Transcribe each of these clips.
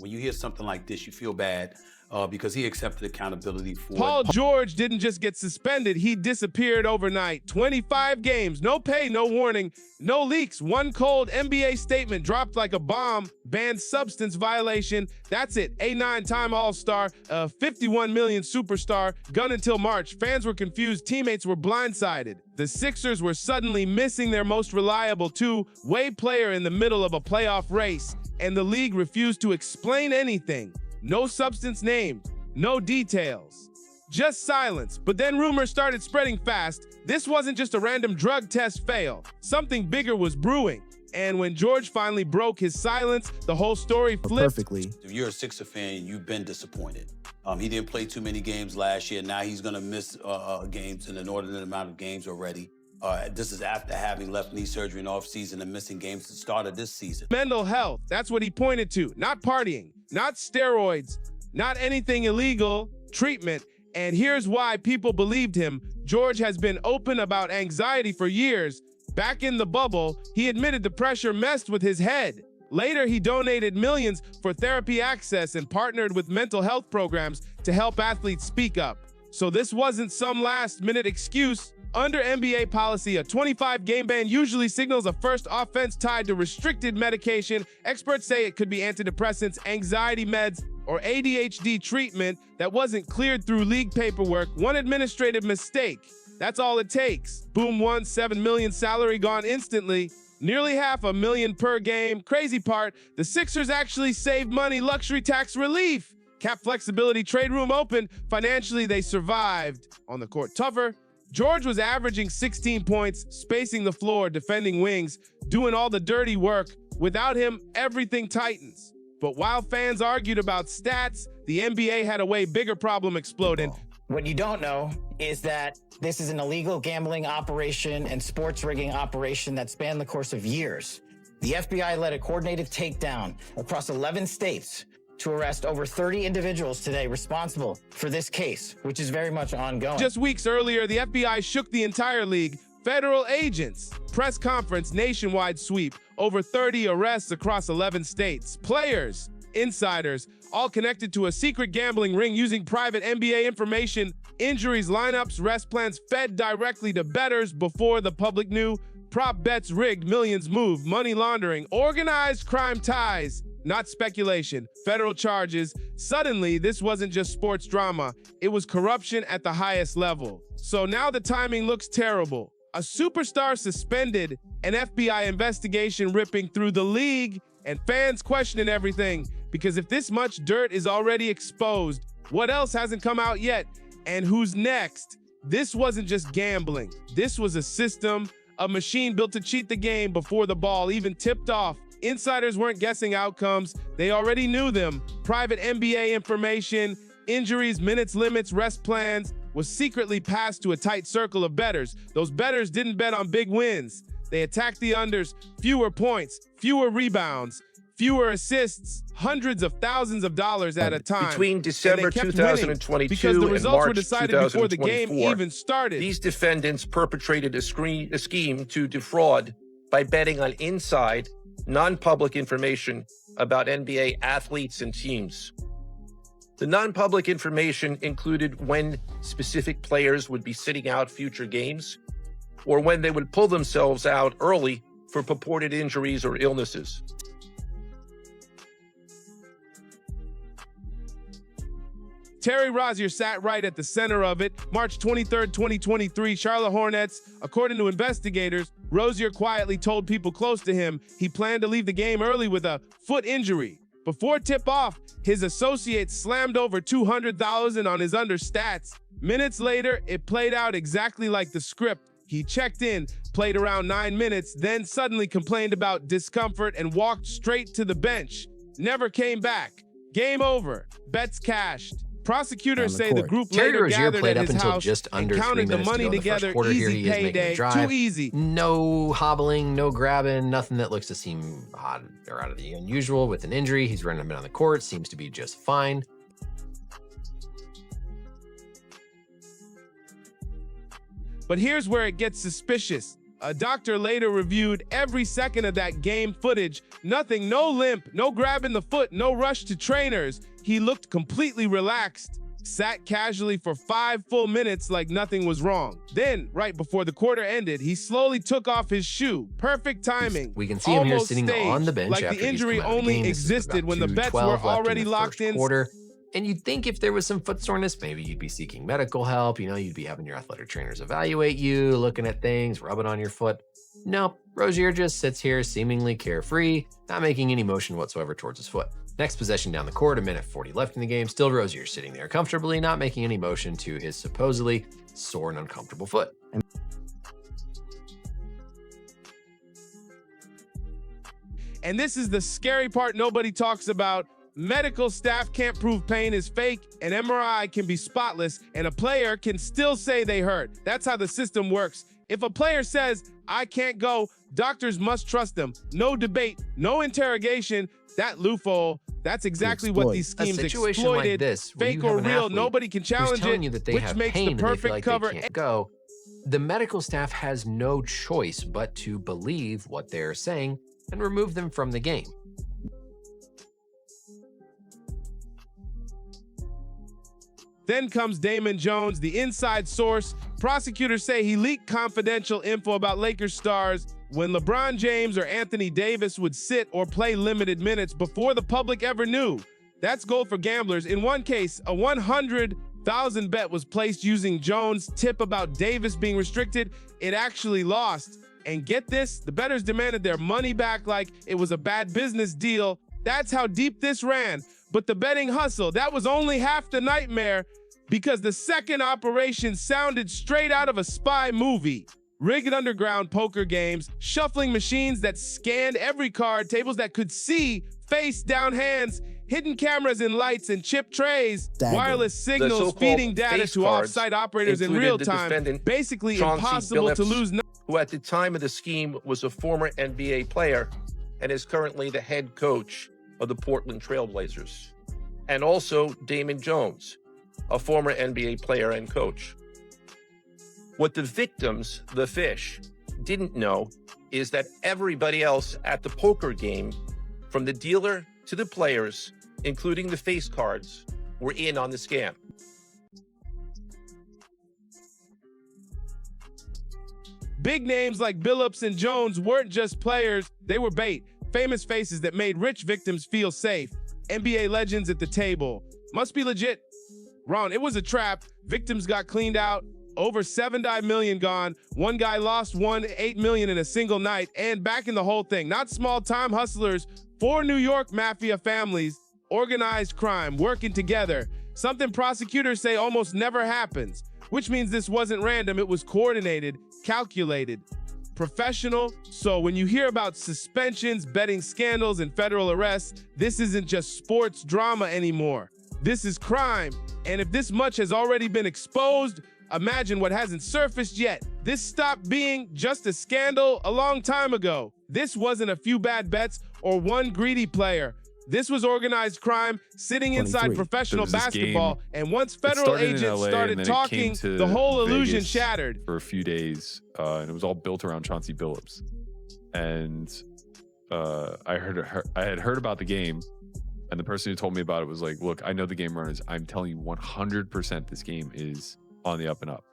When you hear something like this, you feel bad because he accepted accountability for Paul it. George didn't just get suspended, he disappeared overnight. 25 games, no pay, no warning, no leaks. One cold NBA statement dropped like a bomb, banned substance violation. That's it. A 9-time All-Star, a 51 million superstar, gone until March. Fans were confused, teammates were blindsided. The Sixers were suddenly missing their most reliable two-way player in the middle of a playoff race, and the league refused to explain anything. No substance named, no details, just silence. But then rumors started spreading fast. This wasn't just a random drug test fail. Something bigger was brewing. And when George finally broke his silence, the whole story flipped. Perfectly. If you're a Sixer fan, you've been disappointed. He didn't play too many games last year. Now he's going to miss games, an inordinate amount of games already. This is after having left knee surgery in offseason and missing games at the start of this season. Mental health, that's what he pointed to. Not partying, not steroids, not anything illegal, treatment. And here's why people believed him. George has been open about anxiety for years. Back in the bubble, he admitted the pressure messed with his head. Later, he donated millions for therapy access and partnered with mental health programs to help athletes speak up. So this wasn't some last-minute excuse. Under NBA policy, a 25-game ban usually signals a first offense tied to restricted medication. Experts say it could be antidepressants, anxiety meds, or ADHD treatment that wasn't cleared through league paperwork. One administrative mistake. That's all it takes. Boom, $7 million salary gone instantly. Nearly $500,000 per game. Crazy part, the Sixers actually saved money, luxury tax relief. Cap flexibility, trade room open. Financially, they survived. On the court, tougher. George was averaging 16 points, spacing the floor, defending wings, doing all the dirty work. Without him, everything tightens. But while fans argued about stats, the NBA had a way bigger problem exploding. What you don't know is that this is an illegal gambling operation and sports rigging operation that spanned the course of years. The FBI led a coordinated takedown across 11 states to arrest over 30 individuals today responsible for this case, which is very much ongoing. Just weeks earlier, the FBI shook the entire league. Federal agents, press conference, nationwide sweep, over 30 arrests across 11 states. Players, insiders, all connected to a secret gambling ring using private NBA information. Injuries, lineups, rest plans fed directly to bettors before the public knew. Prop bets rigged, millions moved, money laundering, organized crime ties. Not speculation, federal charges. Suddenly, this wasn't just sports drama. It was corruption at the highest level. So now the timing looks terrible. A superstar suspended, an FBI investigation ripping through the league, and fans questioning everything. Because if this much dirt is already exposed, what else hasn't come out yet? And who's next? This wasn't just gambling. This was a system, a machine built to cheat the game before the ball even tipped off. Insiders weren't guessing outcomes. They already knew them. Private NBA information, injuries, minutes limits, rest plans was secretly passed to a tight circle of bettors. Those bettors didn't bet on big wins. They attacked the unders, fewer points, fewer rebounds, fewer assists, hundreds of thousands of dollars at a time. Between December 2022 because the results and March were decided before the game 2024, even started. these defendants perpetrated a scheme to defraud by betting on inside, non-public information about NBA athletes and teams. The non-public information included when specific players would be sitting out future games, or when they would pull themselves out early for purported injuries or illnesses. Terry Rozier sat right at the center of it. March 23rd, 2023, Charlotte Hornets. According to investigators, Rozier quietly told people close to him he planned to leave the game early with a foot injury. Before tip-off, his associates slammed over $200,000 on his understats. Minutes later, it played out exactly like the script. He checked in, played around 9 minutes, then suddenly complained about discomfort and walked straight to the bench. Never came back. Game over. Bets cashed. Prosecutors say the group Terry later Rozier gathered played at up his until house just under and 3 counted the minutes money to go in the first together. quarter. Here he Easy is making a payday. drive. Too easy. No hobbling, no grabbing, nothing that looks to seem odd or out of the unusual. With an injury, he's running a bit on the court, seems to be just fine. But here's where it gets suspicious. A doctor later reviewed every second of that game footage. Nothing, no limp, no grabbing the foot, no rush to trainers. He looked completely relaxed, sat casually for 5 full minutes like nothing was wrong. Then, right before the quarter ended, he slowly took off his shoe. Perfect timing. We can see him here Almost sitting staged, on the bench like after the injury he's come out of the only game. This is existed about when the bets 2:12 were left in already the locked first in. quarter. And you'd think if there was some foot soreness, maybe you'd be seeking medical help. You know, you'd be having your athletic trainers evaluate you, looking at things, rubbing on your foot. Nope, Rozier just sits here seemingly carefree, not making any motion whatsoever towards his foot. Next possession down the court, 1:40 left in the game. Still Rozier sitting there comfortably, not making any motion to his supposedly sore and uncomfortable foot. And this is the scary part nobody talks about. Medical staff can't prove pain is fake, an MRI can be spotless, and a player can still say they hurt. That's how the system works. If a player says, I can't go, doctors must trust them. No debate, no interrogation. That loophole, that's exactly what these schemes exploited. Like this, fake or real, nobody can challenge it, you that they which have makes pain the perfect and they feel like cover. They can't go. The medical staff has no choice but to believe what they're saying and remove them from the game. Then comes Damon Jones, the inside source. Prosecutors say he leaked confidential info about Lakers stars when LeBron James or Anthony Davis would sit or play limited minutes before the public ever knew. That's gold for gamblers. In one case, a 100,000 bet was placed using Jones' tip about Davis being restricted. It actually lost. And get this, the bettors demanded their money back like it was a bad business deal. That's how deep this ran. But the betting hustle, that was only half the nightmare, because the second operation sounded straight out of a spy movie. Rigged underground poker games, shuffling machines that scanned every card, tables that could see face-down hands, hidden cameras in lights and chip trays, wireless signals feeding data to off-site operators in real time, basically impossible to lose. Who at the time of the scheme was a former NBA player and is currently the head coach of the Portland Trail Blazers. And also Damon Jones, a former NBA player and coach. What the victims, the fish, didn't know is that everybody else at the poker game, from the dealer to the players, including the face cards, were in on the scam. Big names like Billups and Jones weren't just players, they were bait. Famous faces that made rich victims feel safe. NBA legends at the table. Must be legit. Ron, it was a trap. Victims got cleaned out. Over $7 million gone. One guy lost $8 million in a single night. And back in the whole thing. Not small-time hustlers. 4 New York mafia families. Organized crime. Working together. Something prosecutors say almost never happens. Which means this wasn't random. It was coordinated, calculated, professional. So when you hear about suspensions, betting scandals, and federal arrests, this isn't just sports drama anymore. This is crime. And if this much has already been exposed, imagine what hasn't surfaced yet. This stopped being just a scandal a long time ago. This wasn't a few bad bets or one greedy player. This was organized crime sitting inside professional basketball. And once federal agents started talking, the whole illusion shattered. For a few days, and it was all built around Chauncey Billups. And I had heard about the game. And the person who told me about it was like, look, I know the game runners. I'm telling you 100% this game is on the up and up.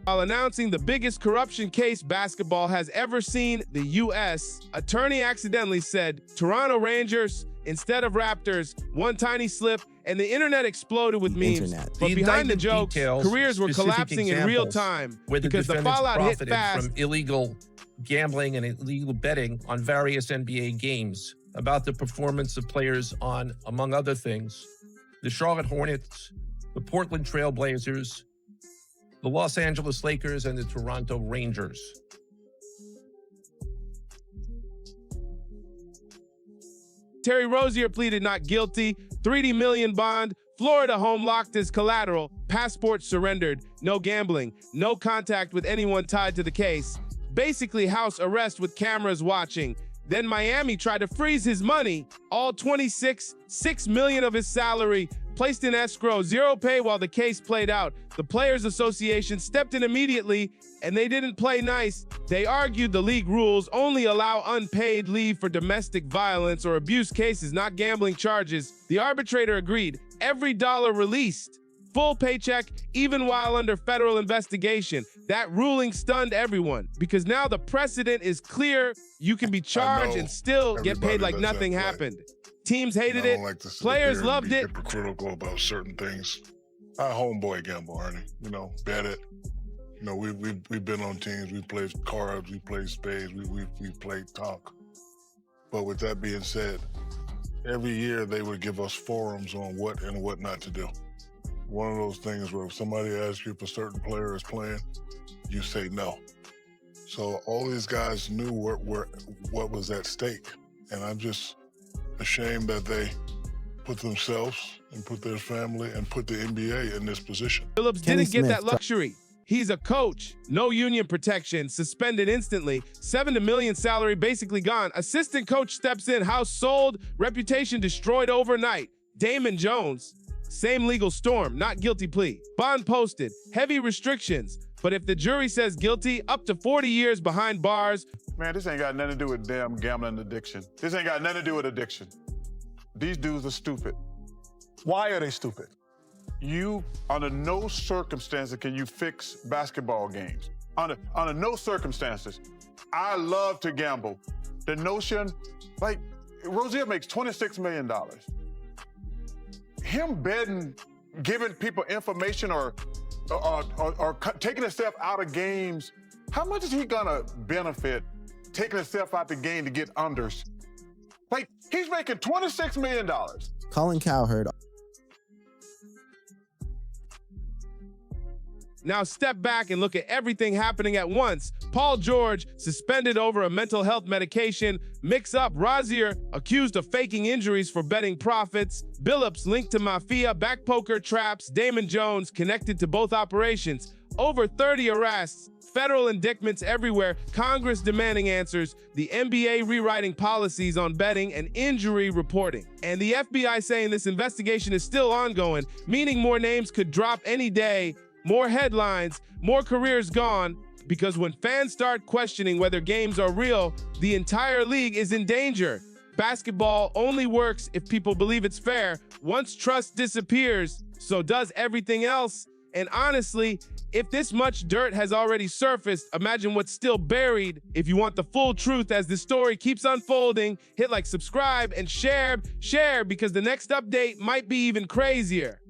While announcing the biggest corruption case basketball has ever seen, the U.S. attorney accidentally said Toronto Rangers instead of Raptors, one tiny slip, and the internet exploded with memes. But behind the jokes, careers were collapsing in real time because the fallout hit fast. From illegal gambling and illegal betting on various NBA games, about the performance of players on, among other things, the Charlotte Hornets, the Portland Trail Blazers, the Los Angeles Lakers, and the Toronto Rangers. Terry Rozier pleaded not guilty, $3 million bond, Florida home locked as collateral, passport surrendered, no gambling, no contact with anyone tied to the case. Basically house arrest with cameras watching. Then Miami tried to freeze his money, all $6 million of his salary, placed in escrow, zero pay while the case played out. The Players Association stepped in immediately, and they didn't play nice. They argued the league rules only allow unpaid leave for domestic violence or abuse cases, not gambling charges. The arbitrator agreed. Every dollar released, full paycheck, even while under federal investigation. That ruling stunned everyone because now the precedent is clear. You can be charged and still get paid like nothing happened. Teams hated it. Like to sit Players there and loved be it. Hypocritical about certain things. I homeboy gamble, Arnie. You know, bet it. You know, we've been on teams. We played cards. We played spades. We played talk. But with that being said, every year they would give us forums on what and what not to do. One of those things where if somebody asks you if a certain player is playing, you say no. So all these guys knew what was at stake. And I'm just ashamed that they put themselves and put their family and put the NBA in this position. Phillips didn't get that luxury. He's a coach. No union protection. Suspended instantly. $7 million salary basically gone. Assistant coach steps in. House sold. Reputation destroyed overnight. Damon Jones. Same legal storm. Not guilty plea. Bond posted. Heavy restrictions. But if the jury says guilty, up to 40 years behind bars. Man, this ain't got nothing to do with damn gambling addiction. This ain't got nothing to do with addiction. These dudes are stupid. Why are they stupid? You, under no circumstances can you fix basketball games. Under no circumstances. I love to gamble. The notion, like, Rozier makes $26 million. Him betting, giving people information or taking himself out of games, how much is he gonna benefit taking himself out the game to get unders? Like, he's making $26 million. Colin Cowherd. Now step back and look at everything happening at once. Paul George suspended over a mental health medication. Mix up Rozier accused of faking injuries for betting profits. Billups linked to mafia, back poker traps. Damon Jones connected to both operations. Over 30 arrests. Federal indictments everywhere. Congress demanding answers. The NBA rewriting policies on betting and injury reporting. And the FBI saying this investigation is still ongoing, meaning more names could drop any day. More headlines, more careers gone, because when fans start questioning whether games are real, the entire league is in danger. Basketball only works if people believe it's fair. Once trust disappears, so does everything else. And honestly, if this much dirt has already surfaced, imagine what's still buried. If you want the full truth as the story keeps unfolding, hit like, subscribe, and share because the next update might be even crazier.